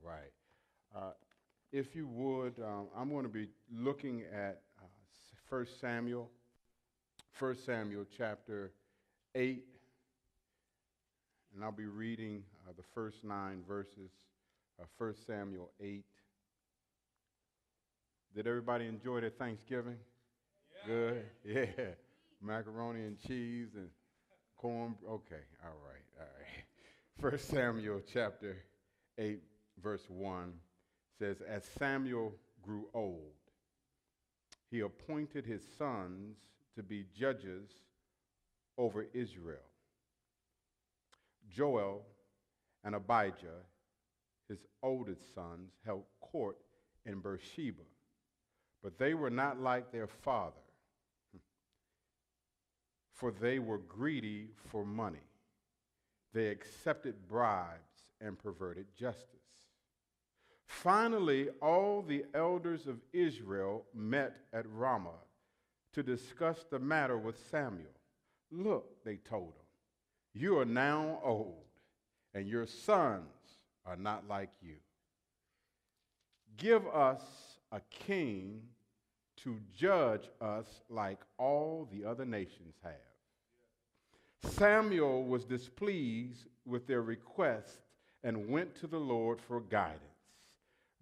right. If you would, I'm going to be looking at 1 Samuel, 1 Samuel chapter 8, and I'll be reading the first 9 verses of 1 Samuel 8. Did everybody enjoy their Thanksgiving? Yeah. Good? Yeah. Macaroni and cheese and corn. Okay, all right. 1 Samuel chapter 8, verse 1 says, as Samuel grew old, he appointed his sons to be judges over Israel. Joel and Abijah, his oldest sons, held court in Beersheba, but they were not like their father, for they were greedy for money. They accepted bribes and perverted justice. Finally, all the elders of Israel met at Ramah to discuss the matter with Samuel. Look, they told him, you are now old, and your sons are not like you. Give us a king to judge us like all the other nations have. Samuel was displeased with their request and went to the Lord for guidance.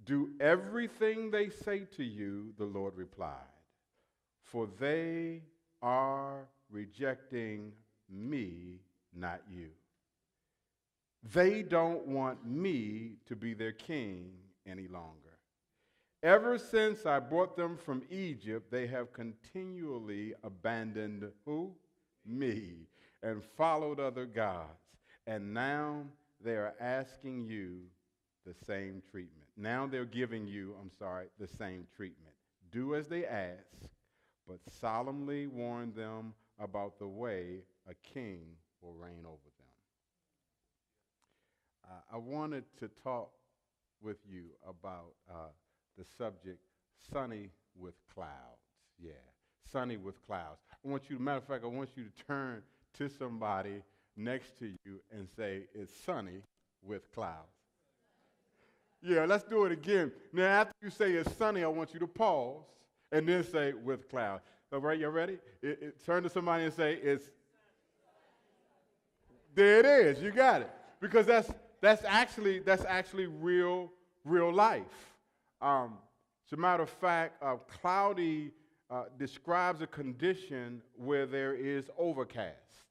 Do everything they say to you, the Lord replied, for they are rejecting me, not you. They don't want me to be their king any longer. Ever since I brought them from Egypt, they have continually abandoned who? Me, and followed other gods. And now they are asking you the same treatment. Now they're giving you, the same treatment. Do as they ask, but solemnly warn them about the way a king will reign over them. I wanted to talk with you about the subject, sunny with clouds. Yeah, sunny with clouds. Matter of fact, I want you to turn to somebody next to you and say, it's sunny with clouds. Yeah, let's do it again. Now, after you say it's sunny, I want you to pause and then say with clouds. All right, you ready? Turn to somebody and say it's. There it is. You got it. Because that's actually real life. As a matter of fact, cloudy describes a condition where there is overcast,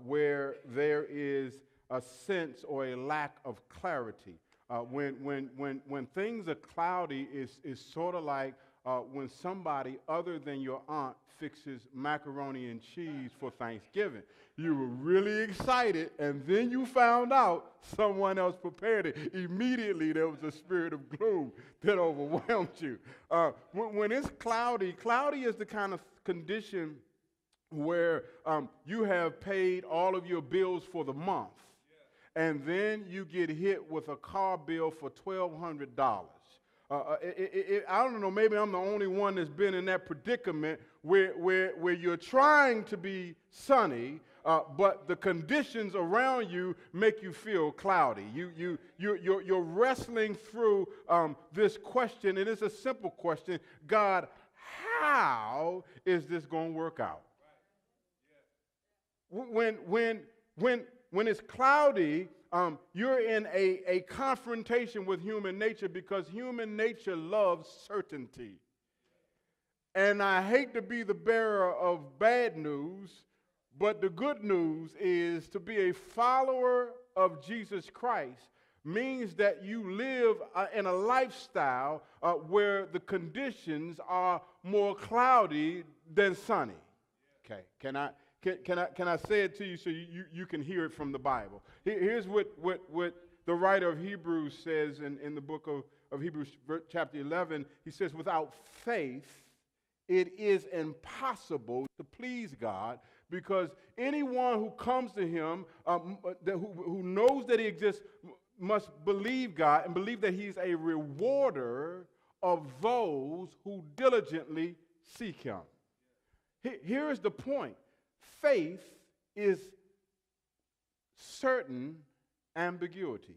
where there is a sense or a lack of clarity. When things are cloudy, is sort of like when somebody other than your aunt fixes macaroni and cheese for Thanksgiving. You were really excited, and then you found out someone else prepared it. Immediately, there was a spirit of gloom that overwhelmed you. When it's cloudy is the kind of condition where you have paid all of your bills for the month. And then you get hit with a car bill for $1,200. I don't know, maybe I'm the only one that's been in that predicament where you're trying to be sunny, but the conditions around you make you feel cloudy. You're wrestling through this question, and it's a simple question. God, how is this going to work out? When it's cloudy, you're in a confrontation with human nature because human nature loves certainty. And I hate to be the bearer of bad news, but the good news is to be a follower of Jesus Christ means that you live in a lifestyle where the conditions are more cloudy than sunny. Okay, Can I say it to you so you can hear it from the Bible? Here's what the writer of Hebrews says in the book of Hebrews chapter 11. He says, without faith, it is impossible to please God, because anyone who comes to him, who knows that he exists, must believe God and believe that he's a rewarder of those who diligently seek him. Here is the point. Faith is certain ambiguity.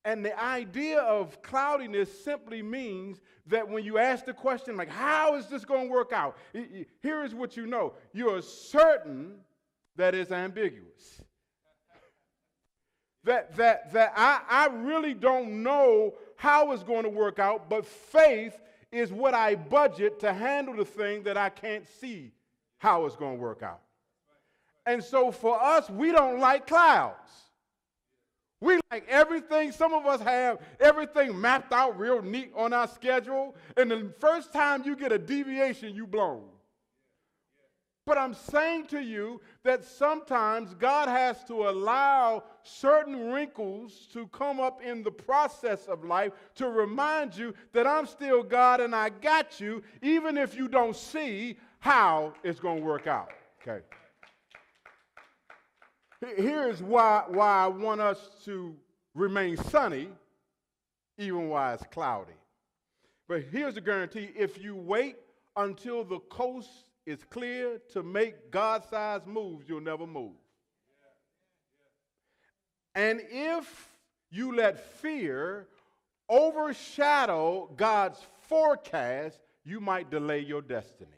And the idea of cloudiness simply means that when you ask the question, like, how is this going to work out? Here is what you know. You're certain that it's ambiguous. That I really don't know how it's going to work out, but faith is what I budget to handle the thing that I can't see how it's going to work out. And so for us, we don't like clouds. We like everything. Some of us have everything mapped out real neat on our schedule. And the first time you get a deviation, you blown. But I'm saying to you that sometimes God has to allow certain wrinkles to come up in the process of life to remind you that I'm still God and I got you, even if you don't see how it's going to work out. Okay. Here's why I want us to remain sunny, even while it's cloudy. But here's the guarantee. If you wait until the coast is clear to make God-sized moves, you'll never move. And if you let fear overshadow God's forecast, you might delay your destiny.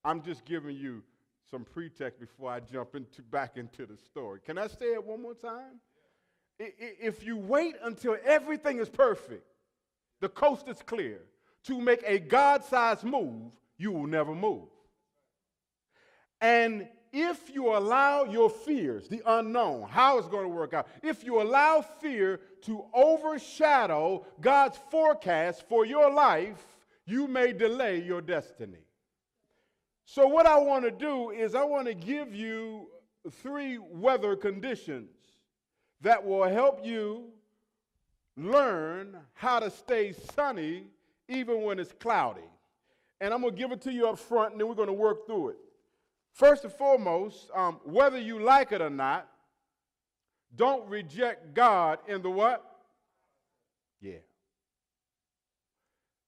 I'm just giving you some pretext before I jump back into the story. Can I say it one more time? If you wait until everything is perfect, the coast is clear, to make a God-sized move, you will never move. And if you allow your fears, the unknown, how it's going to work out, if you allow fear to overshadow God's forecast for your life, you may delay your destiny. So what I want to do is I want to give you 3 weather conditions that will help you learn how to stay sunny even when it's cloudy. And I'm going to give it to you up front, and then we're going to work through it. First and foremost, whether you like it or not, don't reject God in the what? Yeah.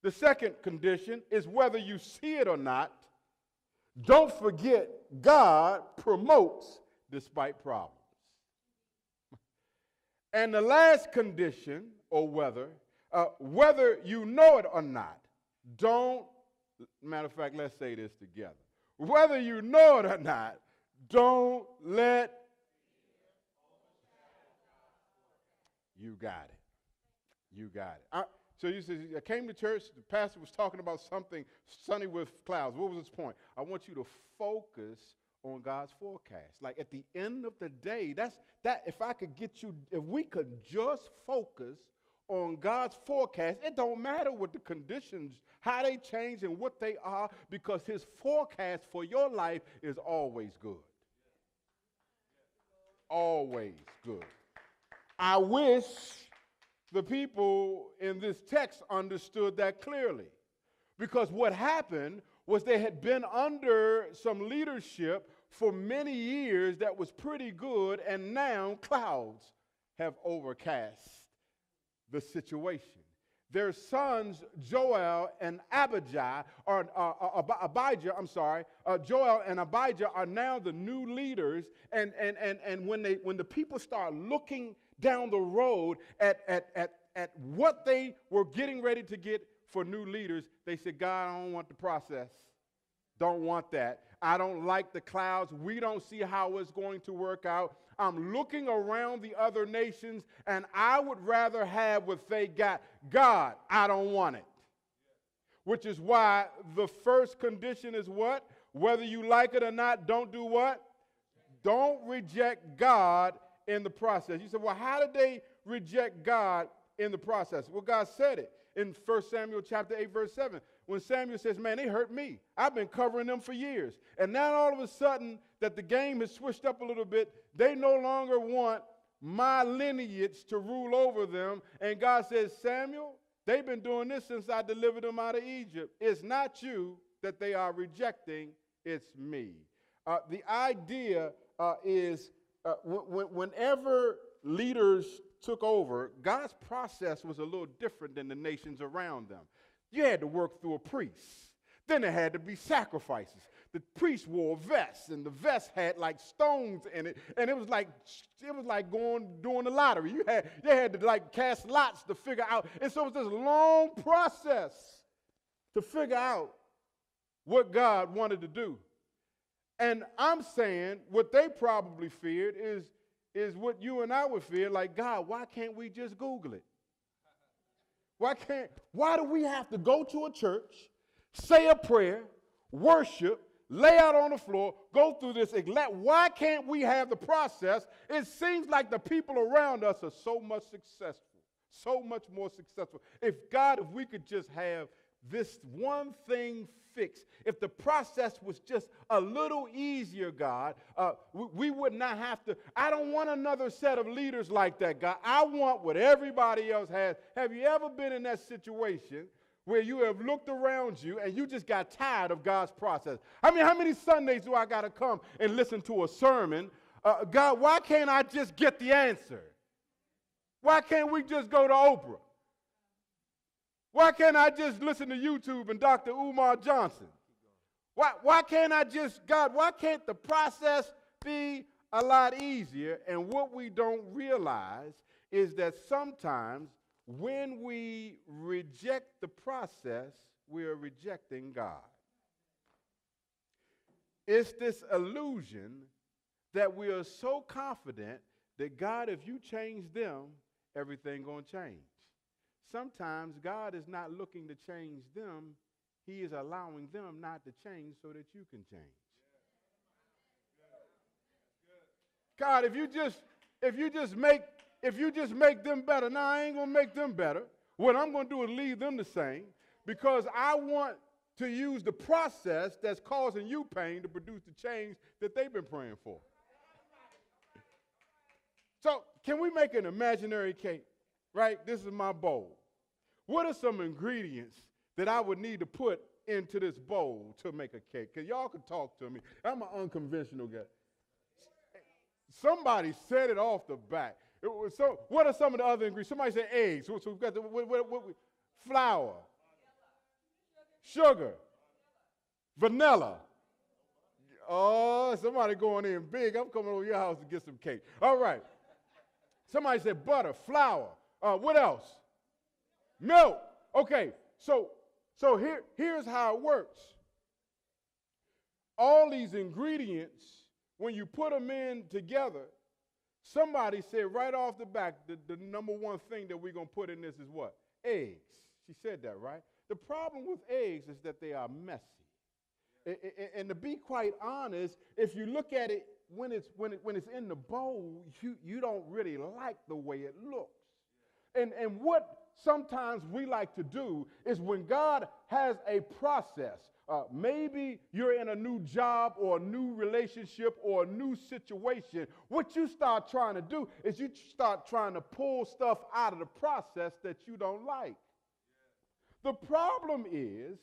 The second condition is whether you see it or not, don't forget God promotes despite problems. And the last condition, or whether you know it or not, matter of fact, let's say this together. Whether you know it or not, don't let, you got it. You got it. So you said, I came to church, the pastor was talking about something sunny with clouds. What was his point? I want you to focus on God's forecast. Like at the end of the day, if we could just focus on God's forecast, it don't matter what the conditions, how they change and what they are, because his forecast for your life is always good. Always good. I wish the people in this text understood that clearly. Because what happened was they had been under some leadership for many years that was pretty good, and now clouds have overcast the situation. Their sons, Joel and Abijah, Joel and Abijah are now the new leaders, and when the people start looking down the road at what they were getting ready to get for new leaders, they said, God, I don't want the process. Don't want that. I don't like the clouds. We don't see how it's going to work out. I'm looking around the other nations, and I would rather have what they got. God, I don't want it. Which is why the first condition is what? Whether you like it or not, don't do what? Don't reject God in the process. You said, well, how did they reject God in the process? Well, God said it in 1 Samuel chapter 8, verse 7. When Samuel says, man, they hurt me. I've been covering them for years. And now all of a sudden that the game has switched up a little bit, they no longer want my lineage to rule over them. And God says, Samuel, they've been doing this since I delivered them out of Egypt. It's not you that they are rejecting, it's me. The idea is whenever leaders took over, God's process was a little different than the nations around them. You had to work through a priest. Then there had to be sacrifices. the priest wore vests, and the vest had like stones in it, and it was like doing the lottery. They had to like cast lots to figure out, and so it was this long process to figure out what God wanted to do. And I'm saying what they probably feared is what you and I would fear, like, God, why can't we just Google it? Why do we have to go to a church, say a prayer, worship, lay out on the floor, go through this? Why can't we have the process? It seems like the people around us are so much successful, so much more successful. If we could just have this one thing fixed, if the process was just a little easier, God, we would not have to. I don't want another set of leaders like that, God. I want what everybody else has. Have you ever been in that situation where you have looked around you and you just got tired of God's process? I mean, how many Sundays do I got to come and listen to a sermon? God, why can't I just get the answer? Why can't we just go to Oprah? Why can't I just listen to YouTube and Dr. Umar Johnson? Why can't why can't the process be a lot easier? And what we don't realize is that sometimes when we reject the process, we are rejecting God. It's this illusion that we are so confident that, God, if you change them, everything going to change. Sometimes God is not looking to change them. He is allowing them not to change so that you can change. God, if you just make them better, now I ain't going to make them better. What I'm going to do is leave them the same, because I want to use the process that's causing you pain to produce the change that they've been praying for. So can we make an imaginary cake? Right? This is my bowl. What are some ingredients that I would need to put into this bowl to make a cake? Because y'all can talk to me. I'm an unconventional guy. Somebody said it off the bat. What are some of the other ingredients? Somebody said eggs. So we've got flour, sugar, vanilla. Oh, somebody going in big. I'm coming over your house to get some cake. All right. Somebody said butter, flour. What else? Milk. Okay, so here's how it works. All these ingredients, when you put them in together, somebody said right off the back, the number one thing that we're going to put in this is what? Eggs. She said that, right? The problem with eggs is that they are messy. And to be quite honest, if you look at it when it's in the bowl, you don't really like the way it looks. And what sometimes we like to do is, when God has a process, maybe you're in a new job or a new relationship or a new situation, what you start trying to do is you start trying to pull stuff out of the process that you don't like. The problem is,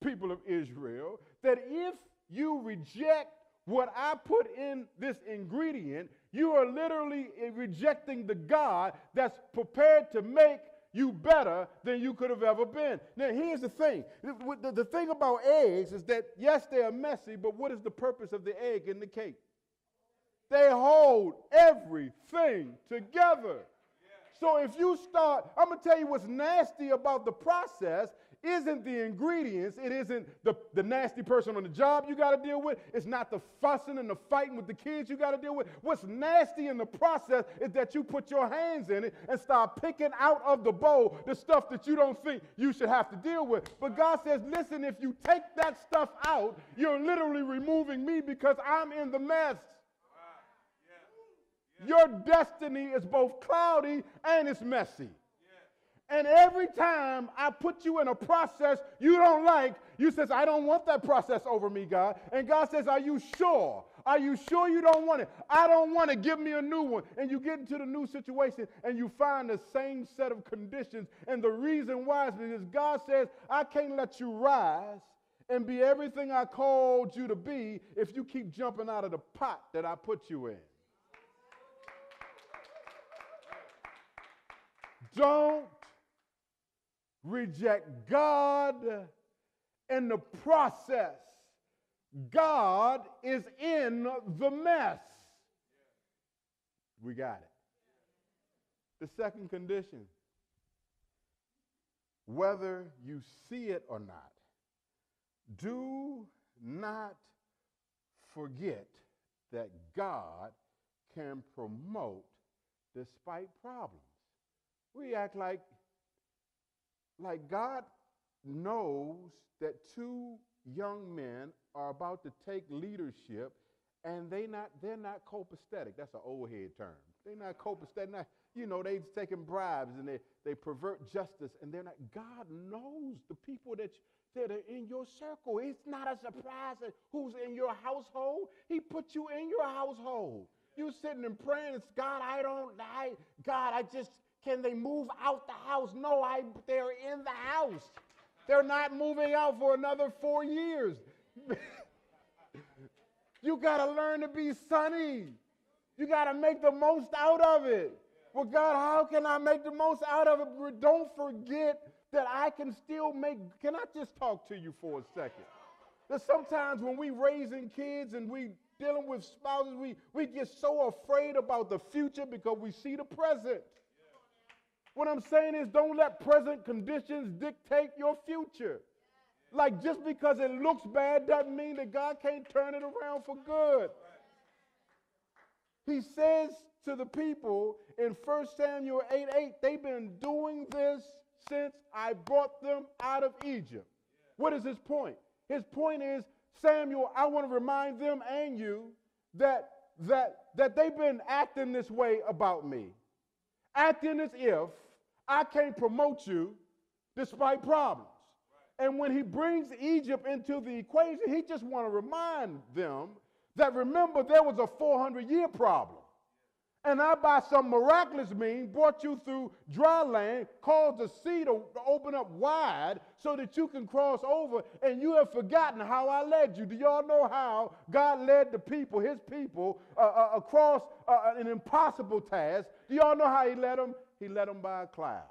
people of Israel, that if you reject what I put in this ingredient, you are literally rejecting the God that's prepared to make you better than you could have ever been. Now, here's the thing. The thing about eggs is that, yes, they are messy, but what is the purpose of the egg in the cake? They hold everything together. So if you start, I'm going to tell you what's nasty about the process isn't the ingredients. It isn't the nasty person on the job you got to deal with. It's not the fussing and the fighting with the kids you got to deal with. What's nasty in the process is that you put your hands in it and start picking out of the bowl the stuff that you don't think you should have to deal with. But God says, listen, if you take that stuff out, you're literally removing me, because I'm in the mess. Your destiny is both cloudy and it's messy. And every time I put you in a process you don't like, you says, I don't want that process over me, God. And God says, are you sure? Are you sure you don't want it? I don't want to. Give me a new one. And you get into the new situation and you find the same set of conditions. And the reason why is because God says, I can't let you rise and be everything I called you to be if you keep jumping out of the pot that I put you in. Don't reject God in the process God is in the mess. We got it. The second condition, whether you see it or not, do not forget that God can promote despite problems. We act like God knows that two young men are about to take leadership, and they're not copacetic. That's an old head term. They're not copacetic. They're taking bribes and they pervert justice, and they're not. God knows the people that are in your circle. It's not a surprise that who's in your household. He put you in your household. You sitting and praying, it's God, can they move out the house? No, they're in the house. They're not moving out for another 4 years. You got to learn to be sunny. You got to make the most out of it. Well, God, how can I make the most out of it? Don't forget that I can still can I just talk to you for a second? That sometimes when we raising kids and we dealing with spouses, we get so afraid about the future because we see the present. What I'm saying is, don't let present conditions dictate your future. Like, just because it looks bad doesn't mean that God can't turn it around for good. He says to the people in 1 Samuel 8:8, they've been doing this since I brought them out of Egypt. What is his point? His point is, Samuel, I want to remind them and you that they've been acting this way about me. Acting as if I can't promote you despite problems. And when he brings Egypt into the equation, he just want to remind them that, remember, there was a 400-year problem. And I, by some miraculous means, brought you through dry land, caused the sea to open up wide so that you can cross over, and you have forgotten how I led you. Do y'all know how God led the people, his people, across an impossible task? Do y'all know how he led them? He led them by a cloud.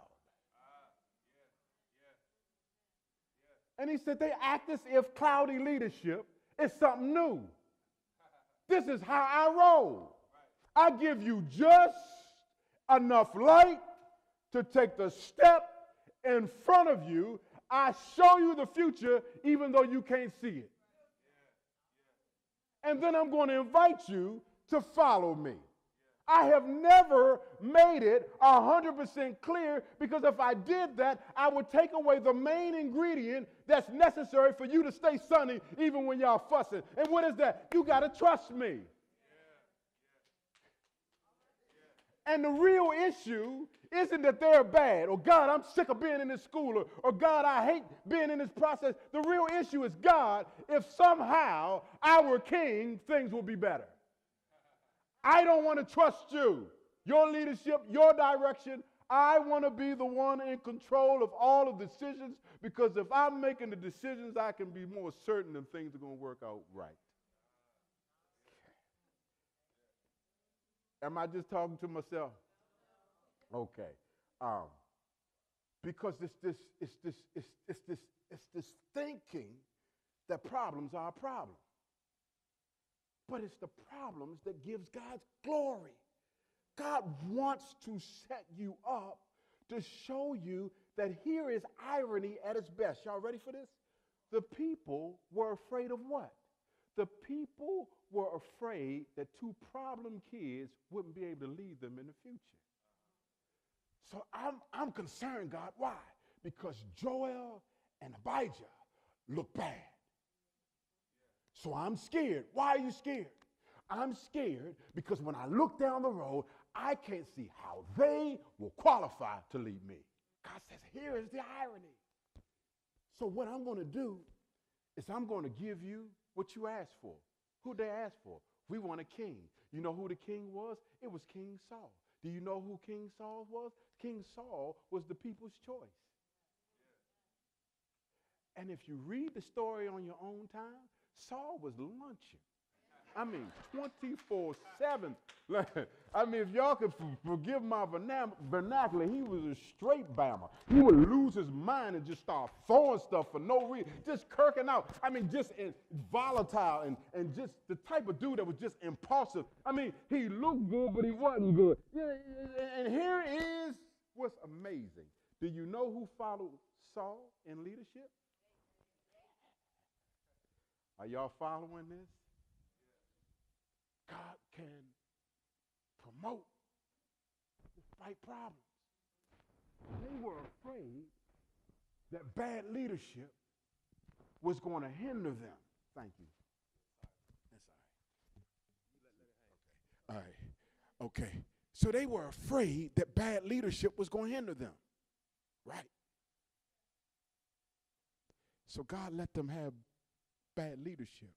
And he said they act as if cloudy leadership is something new. This is how I roll. I give you just enough light to take the step in front of you. I show you the future even though you can't see it. And then I'm going to invite you to follow me. I have never made it 100% clear, because if I did that, I would take away the main ingredient that's necessary for you to stay sunny even when y'all fussing. And what is that? You got to trust me. And the real issue isn't that they're bad, or God, I'm sick of being in this school, or God, I hate being in this process. The real issue is, God, if somehow I were king, things will be better. I don't want to trust you, your leadership, your direction. I want to be the one in control of all of the decisions, because if I'm making the decisions, I can be more certain that things are going to work out right. Am I just talking to myself? Okay. Because it's this thinking that problems are a problem. But it's the problems that gives God glory. God wants to set you up to show you that here is irony at its best. Y'all ready for this? The people were afraid of what? The people were afraid that two problem kids wouldn't be able to lead them in the future. So I'm concerned, God. Why? Because Joel and Abijah look bad. So I'm scared. Why are you scared? I'm scared because when I look down the road, I can't see how they will qualify to lead me. God says, here is the irony. So what I'm going to do is I'm going to give you what you asked for. Who they asked for? We want a king. You know who the king was? It was King Saul. Do you know who King Saul was? King Saul was the people's choice. And if you read the story on your own time, Saul was lunching. I mean, 24/7. I mean, if y'all could forgive my vernacular, he was a straight bammer. He would lose his mind and just start throwing stuff for no reason, just kirking out. I mean, just volatile and just the type of dude that was just impulsive. I mean, he looked good, but he wasn't good. Yeah, and here is what's amazing. Do you know who followed Saul in leadership? Are y'all following this? God can promote despite problems. They were afraid that bad leadership was going to hinder them. Thank you. That's all right. All right. Okay. So they were afraid that bad leadership was going to hinder them. Right. So God let them have bad leadership.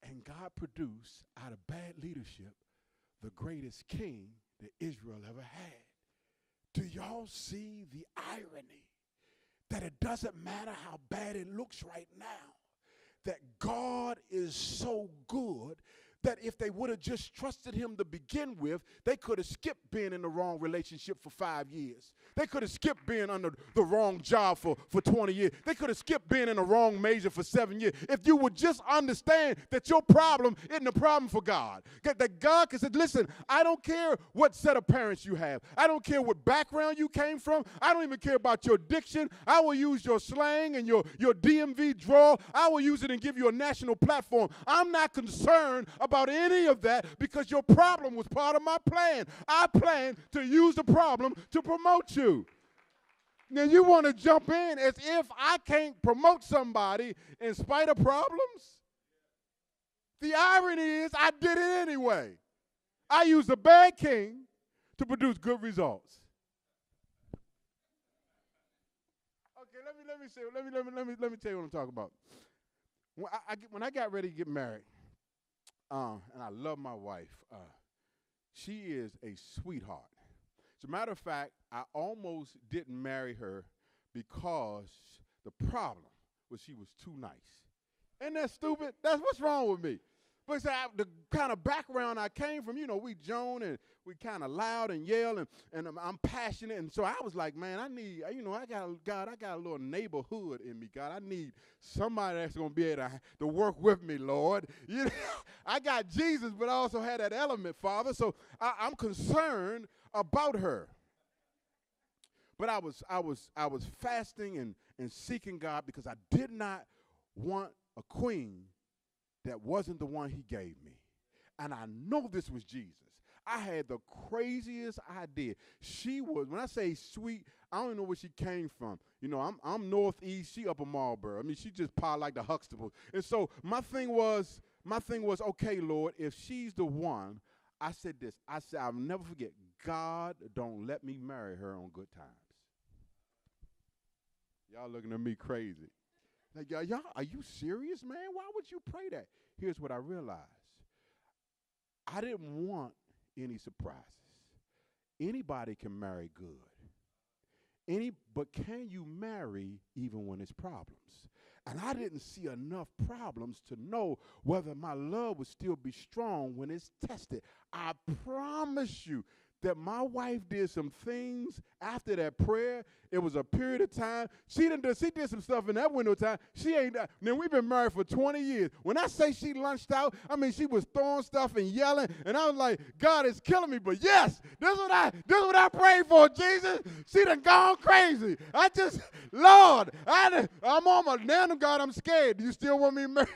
And God produced out of bad leadership the greatest king that Israel ever had. Do y'all see the irony that it doesn't matter how bad it looks right now, that God is so good that if they would have just trusted him to begin with, they could have skipped being in the wrong relationship for 5 years. They could have skipped being under the wrong job for 20 years. They could have skipped being in the wrong major for 7 years. If you would just understand that your problem isn't a problem for God. That God can say, listen, I don't care what set of parents you have. I don't care what background you came from. I don't even care about your diction. I will use your slang and your DMV drawl. I will use it and give you a national platform. I'm not concerned about any of that because your problem was part of my plan. I plan to use the problem to promote you. Now you want to jump in as if I can't promote somebody in spite of problems? The irony is I did it anyway. I used a bad king to produce good results. Okay, let me tell you what I'm talking about. When I got ready to get married, and I love my wife. She is a sweetheart. As a matter of fact, I almost didn't marry her because the problem was she was too nice. Isn't that stupid? That's what's wrong with me. But the kind of background I came from, we Joan and we kind of loud and yell and I'm passionate. And so I was like, man, I need, I got a little neighborhood in me, God. I need somebody that's going to be able to work with me, Lord. I got Jesus, but I also had that element, Father. So I'm concerned about her. But I was fasting and seeking God because I did not want a queen that wasn't the one he gave me. And I know this was Jesus. I had the craziest idea. She was, when I say sweet, I don't know where she came from. I'm northeast, she upper Marlboro. I mean, she just piled like the Huxtables. And so my thing was, okay, Lord, if she's the one, I said this. I said, I'll never forget, God don't let me marry her on good times. Y'all looking at me crazy. Like, y'all, are you serious, man? Why would you pray that? Here's what I realized. I didn't want any surprises. Anybody can marry good. But can you marry even when it's problems? And I didn't see enough problems to know whether my love would still be strong when it's tested. I promise you that my wife did some things after that prayer. It was a period of time. She did some stuff in that window of time. Then we've been married for 20 years. When I say she lunched out, I mean she was throwing stuff and yelling, and I was like, God is killing me. But yes, this is what I prayed for, Jesus. She done gone crazy. Lord, I'm on my now, God, I'm scared. Do you still want me to marry?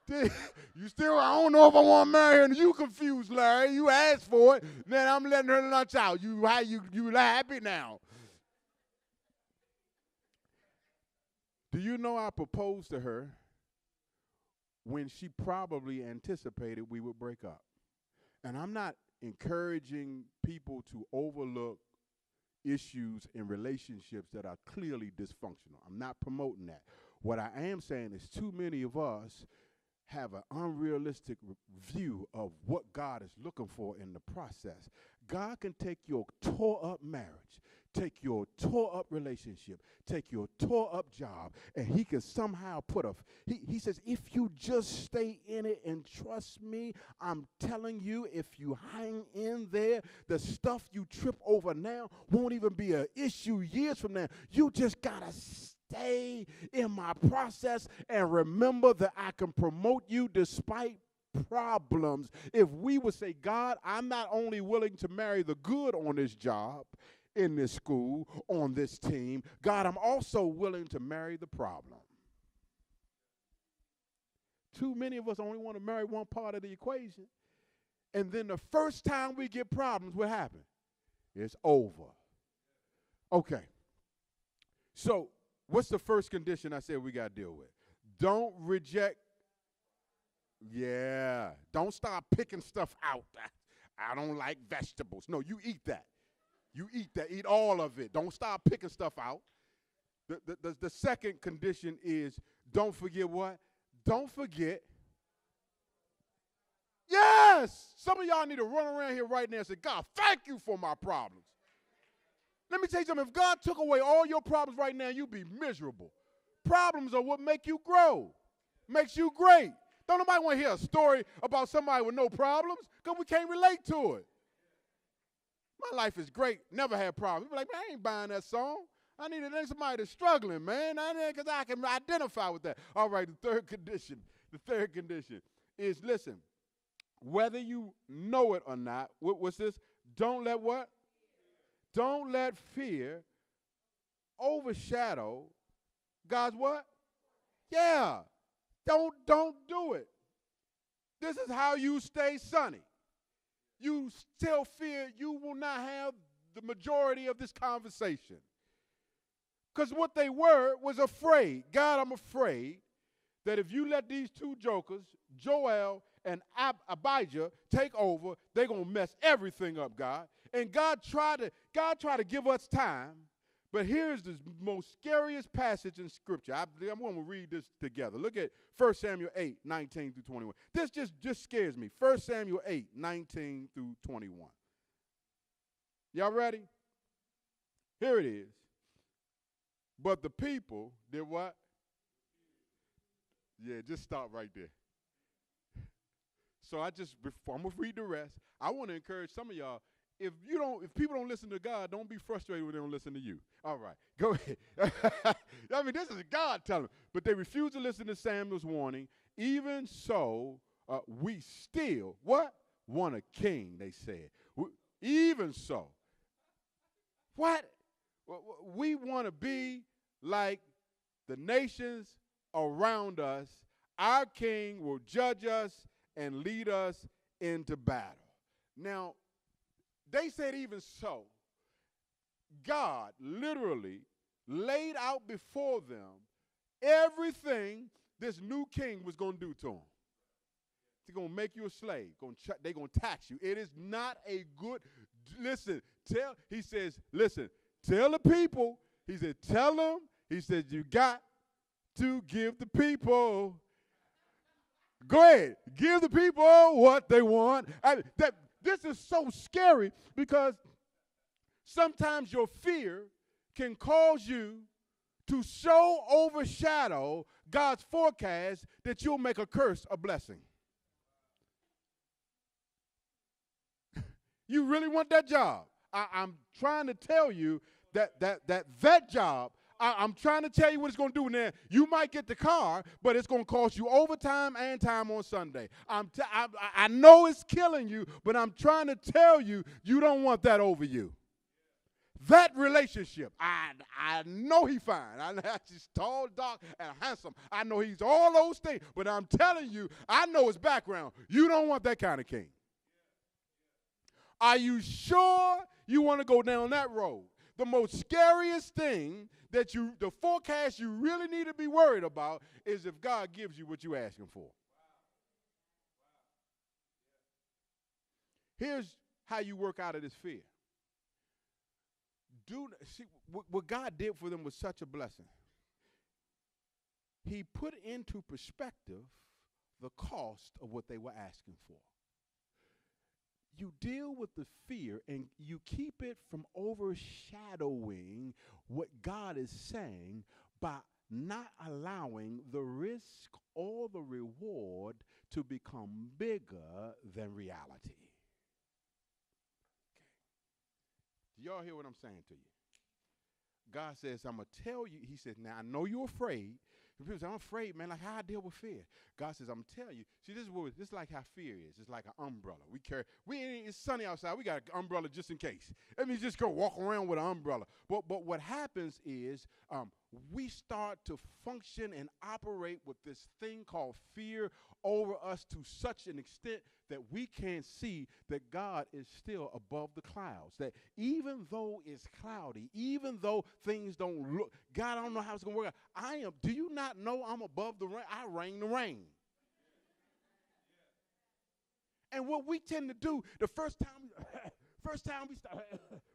I don't know if I want to marry her, and you confused, Larry. You asked for it, then I'm letting her lunch out. You happy now? Do you know I proposed to her when she probably anticipated we would break up? And I'm not encouraging people to overlook issues in relationships that are clearly dysfunctional. I'm not promoting that. What I am saying is too many of us have an unrealistic view of what God is looking for in the process. God can take your tore up marriage, take your tore up relationship, take your tore up job, and he can somehow he says, if you just stay in it and trust me, I'm telling you, if you hang in there, the stuff you trip over now won't even be an issue years from now. You just gotta stay in my process and remember that I can promote you despite problems. If we would say, God, I'm not only willing to marry the good on this job, in this school, on this team, God, I'm also willing to marry the problem. Too many of us only want to marry one part of the equation. And then the first time we get problems, what happens? It's over. Okay. So what's the first condition I said we got to deal with? Don't reject. Yeah. Don't start picking stuff out. I don't like vegetables. No, you eat that. You eat that. Eat all of it. Don't start picking stuff out. The second condition is don't forget what? Don't forget. Yes! Some of y'all need to run around here right now and say, God, thank you for my problems. Let me tell you something. If God took away all your problems right now, you'd be miserable. Problems are what make you grow, makes you great. Don't nobody want to hear a story about somebody with no problems because we can't relate to it. My life is great. Never had problems. People like, man, I ain't buying that song. I need somebody that's struggling, man, because I can identify with that. All right, the third condition is, listen, whether you know it or not, what's this? Don't let what? Don't let fear overshadow God's what? Yeah. Don't do it. This is how you stay sunny. You still fear you will not have the majority of this conversation. Because what they were was afraid. God, I'm afraid that if you let these two jokers, Joel and Abijah, take over, they're going to mess everything up, God. And God tried to give us time. But here's the most scariest passage in Scripture. I'm going to read this together. Look at 1 Samuel 8, 19 through 21. This just scares me. 1 Samuel 8, 19 through 21. Y'all ready? Here it is. But the people did what? Yeah, just stop right there. So I'm going to read the rest. I want to encourage some of y'all, if people don't listen to God, don't be frustrated when they don't listen to you. All right, go ahead. I mean, this is God telling them. But they refused to listen to Samuel's warning. Even so, we still, what? Want a king, they said. Even so. What? We want to be like the nations around us. Our king will judge us and lead us into battle. Now, they said even so. God literally laid out before them everything this new king was going to do to them. He's going to make you a slave. They're going to tax you. It is not a good, listen, he says, listen, tell the people, he said, tell them, he said, you got to give the people. Go ahead, give the people what they want. This is so scary because sometimes your fear can cause you to so overshadow God's forecast that you'll make a curse a blessing. You really want that job? I'm trying to tell you that job, I'm trying to tell you what it's going to do now. You might get the car, but it's going to cost you overtime and time on Sunday. I know it's killing you, but I'm trying to tell you, you don't want that over you. That relationship, I know he's fine. I know he's tall, dark, and handsome. I know he's all those things, but I'm telling you, I know his background. You don't want that kind of king. Are you sure you want to go down that road? The most scariest thing the forecast you really need to be worried about is if God gives you what you're asking for. Here's how you work out of this fear. See, what God did for them was such a blessing. He put into perspective the cost of what they were asking for. you deal with the fear and you keep it from overshadowing what God is saying by not allowing the risk or the reward to become bigger than reality. Okay. Do y'all hear what I'm saying to you? God says, I'm going to tell you. He says, now I know you're afraid. People say, I'm afraid, man. Like, how I deal with fear? God says, I'm going to tell you. See, this is like how fear is. It's like an umbrella. It's sunny outside. We got an umbrella just in case. That means just go walk around with an umbrella. But what happens is we start to function and operate with this thing called fear over us to such an extent that we can't see that God is still above the clouds. That even though it's cloudy, even though things don't look, God, I don't know how it's going to work out. Do you not know I'm above the rain? I reign the rain. And what we tend to do, the first time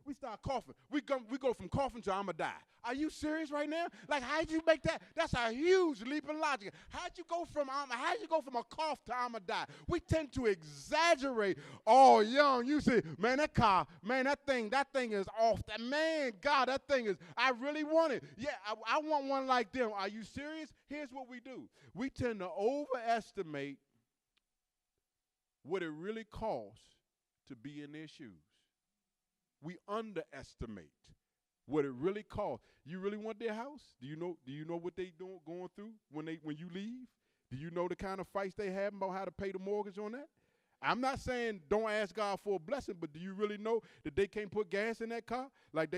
we start coughing, we go from coughing to I'm going to die. Are you serious right now? Like, how'd you make that? That's a huge leap in logic. How'd you go from a cough to I'm going to die? We tend to exaggerate. Oh, young, you say, man, that thing is off. God, that thing is, I really want it. Yeah, I want one like them. Are you serious? Here's what we do. We tend to overestimate what it really costs to be in their shoes. We underestimate what it really costs. You really want their house? Do you know what they going through when you leave? Do you know the kind of fights they have about how to pay the mortgage on that? I'm not saying don't ask God for a blessing, but do you really know that they can't put gas in that car? Like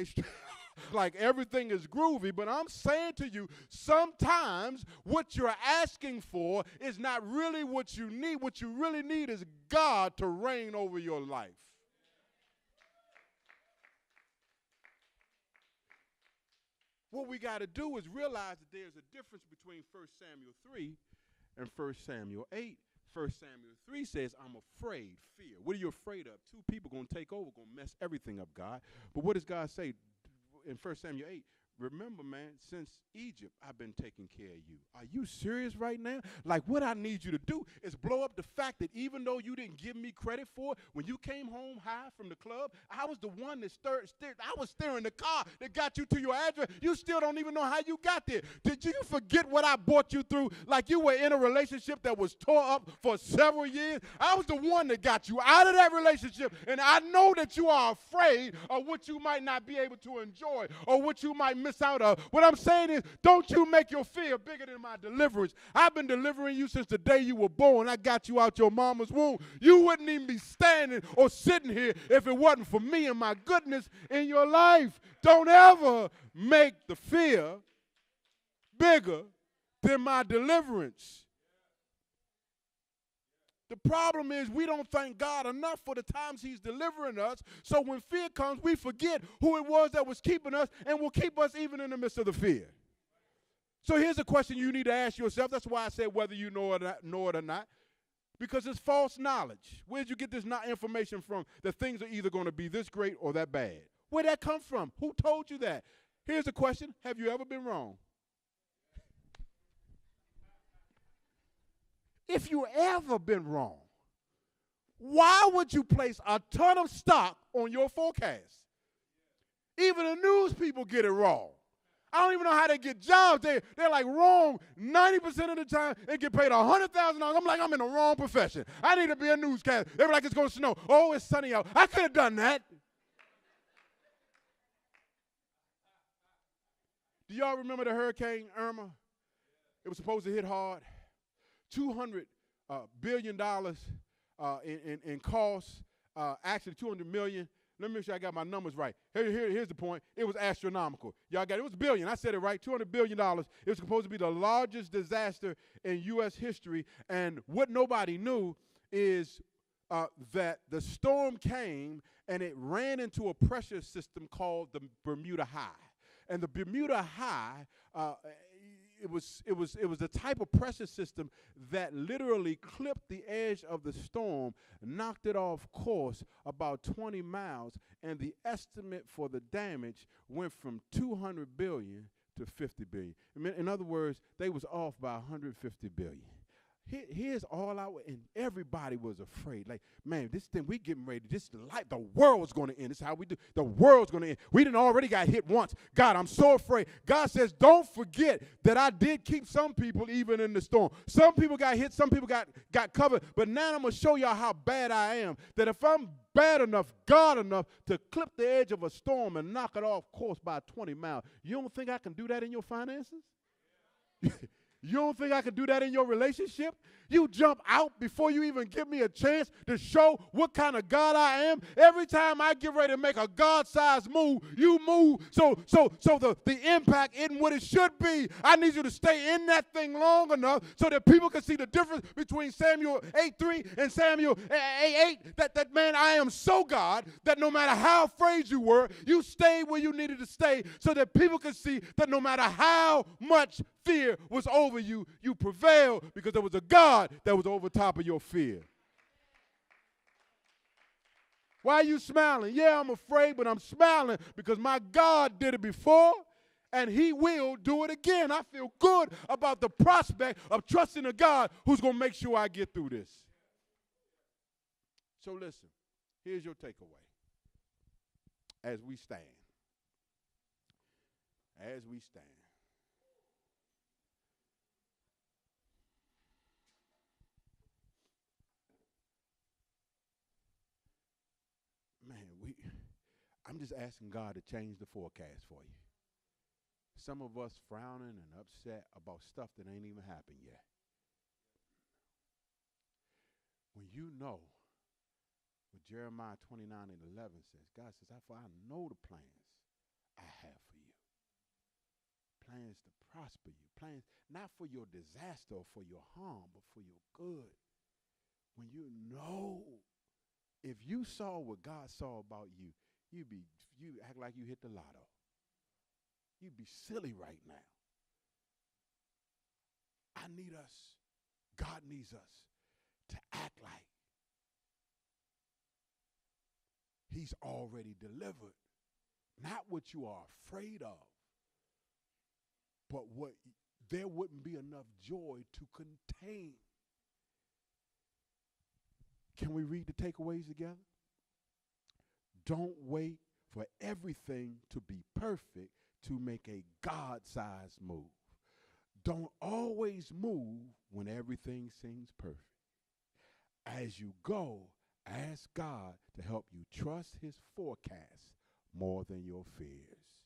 like everything is groovy, but I'm saying to you, sometimes what you're asking for is not really what you need. What you really need is God to reign over your life. What we got to do is realize that there's a difference between 1 Samuel 3 and 1 Samuel 8. 1 Samuel 3 says, I'm afraid, fear. What are you afraid of? Two people going to take over, going to mess everything up, God. But what does God say in 1 Samuel 8? Remember, man, since Egypt, I've been taking care of you. Are you serious right now? Like, what I need you to do is blow up the fact that even though you didn't give me credit for it, when you came home high from the club, I was the one that I was steering the car that got you to your address. You still don't even know how you got there. Did you forget what I brought you through? Like you were in a relationship that was tore up for several years. I was the one that got you out of that relationship, and I know that you are afraid of what you might not be able to enjoy or what you might miss out of. What I'm saying is, don't you make your fear bigger than my deliverance. I've been delivering you since the day you were born. I got you out your mama's womb. You wouldn't even be standing or sitting here if it wasn't for me and my goodness in your life. Don't ever make the fear bigger than my deliverance. The problem is we don't thank God enough for the times he's delivering us. So when fear comes, we forget who it was that was keeping us and will keep us even in the midst of the fear. So here's a question you need to ask yourself. That's why I said whether you know it or not. Because it's false knowledge. Where'd you get this information from that things are either going to be this great or that bad? Where'd that come from? Who told you that? Here's a question. Have you ever been wrong? If you ever been wrong, why would you place a ton of stock on your forecast? Even the news people get it wrong. I don't even know how they get jobs. They're like wrong 90% of the time and get paid $100,000. I'm like, I'm in the wrong profession. I need to be a newscaster. They're like, it's going to snow. Oh, it's sunny out. I could have done that. Do y'all remember the Hurricane Irma? It was supposed to hit hard. $200 billion in costs, actually $200 million. Let me make sure I got my numbers right. Here's the point. It was astronomical. Y'all got it. It was billion. I said it right. $200 billion. It was supposed to be the largest disaster in U.S. history. And what nobody knew is that the storm came and it ran into a pressure system called the Bermuda High. And the Bermuda High, it was the type of pressure system that literally clipped the edge of the storm, knocked it off course about 20 miles, and the estimate for the damage went from $200 billion to $50 billion. In other words, they was off by $150 billion. Here's all out, and everybody was afraid. Like, man, this thing we getting ready. This the light. The world's going to end. This is how we do. The world's going to end. We didn't already got hit once. God, I'm so afraid. God says, don't forget that I did keep some people even in the storm. Some people got hit. Some people got covered. But now I'm going to show y'all how bad I am. That if I'm bad enough, God enough to clip the edge of a storm and knock it off course by 20 miles, you don't think I can do that in your finances? You don't think I can do that in your relationship? You jump out before you even give me a chance to show what kind of God I am. Every time I get ready to make a God-sized move, you move. So the impact isn't what it should be. I need you to stay in that thing long enough so that people can see the difference between Samuel 8:3 and Samuel 8:8. That man, I am so God that no matter how afraid you were, you stayed where you needed to stay so that people can see that no matter how much fear was over you, you prevailed because there was a God that was over top of your fear. Why are you smiling? Yeah, I'm afraid, but I'm smiling because my God did it before, and he will do it again. I feel good about the prospect of trusting a God who's going to make sure I get through this. So listen, here's your takeaway as we stand. As we stand. Man, I'm just asking God to change the forecast for you. Some of us frowning and upset about stuff that ain't even happened yet. When you know what Jeremiah 29:11 says, God says, for I know the plans I have for you. Plans to prosper you. Plans not for your disaster or for your harm, but for your good. When you know, if you saw what God saw about you, you act like you hit the lotto. You'd be silly right now. I need us, God needs us to act like he's already delivered. Not what you are afraid of, but what there wouldn't be enough joy to contain. Can we read the takeaways together? Don't wait for everything to be perfect to make a God-sized move. Don't always move when everything seems perfect. As you go, ask God to help you trust his forecast more than your fears.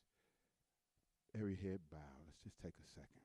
Every head bowed. Let's just take a second.